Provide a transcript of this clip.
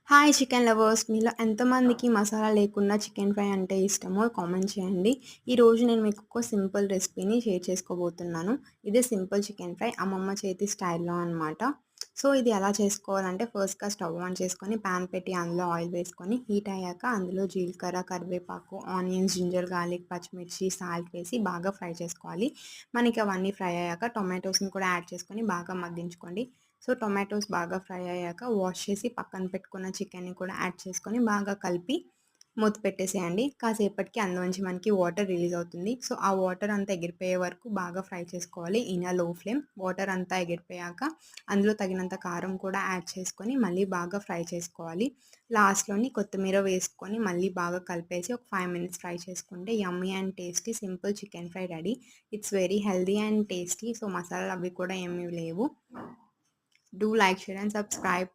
Hi chicken lovers. మీలో ఎంతమందికి మసాలా లేకుండా చికెన్ ఫ్రై అంటే ఇష్టమో కామెంట్ చేయండి. ఈరోజు నేను మీకు ఒక సింపుల్ రెసిపీని షేర్ చేసుకోబోతున్నాను. ఇదే సింపుల్ చికెన్ ఫ్రై అమ్మమ్మ చేతి స్టైల్‌లో అనమాట. సో, ఇది ఎలా చేసుకోవాలంటే ఫస్ట్‌గా స్టవ్ ఆన్ చేసుకొని పాన్ పెట్టి అందులో ఆయిల్ వేసుకొని హీట్ అయ్యాక అందులో జీలకర్ర, కరివేపాకు, ఆనియన్స్, జింజర్ గార్లిక్, పచ్చిమిర్చి, సాల్ట్ వేసి బాగా ఫ్రై చేసుకోవాలి. మనకి అవన్నీ ఫ్రై అయ్యాక టొమాటోస్‌ని కూడా యాడ్ చేసుకొని బాగా మగ్గించుకోండి. సో, టొమాటోస్ బాగా ఫ్రై అయ్యాక వాష్ చేసి పక్కన పెట్టుకున్న చికెన్‌ని కూడా యాడ్ చేసుకొని బాగా కలిపి మూత పెట్టేసేయండి. కాసేపటికి అందులోంచి మనకి వాటర్ రిలీజ్ అవుతుంది. సో, ఆ వాటర్ అంతా ఎగిరిపోయే వరకు బాగా ఫ్రై చేసుకోవాలి ఇన్ లో ఫ్లేమ్. వాటర్ అంతా ఎగిరిపోయాక అందులో తగినంత కారం కూడా యాడ్ చేసుకొని మళ్ళీ బాగా ఫ్రై చేసుకోవాలి. లాస్ట్‌లోని కొత్తిమీర వేసుకొని మళ్ళీ బాగా కలిపేసి ఒక 5 మినిట్స్ ఫ్రై చేసుకుంటే యమ్మీ and tasty simple chicken fry ready. It's very healthy and tasty. So, మసాలాలు అవి కూడా ఏమీ లేవు. Do like, share and subscribe.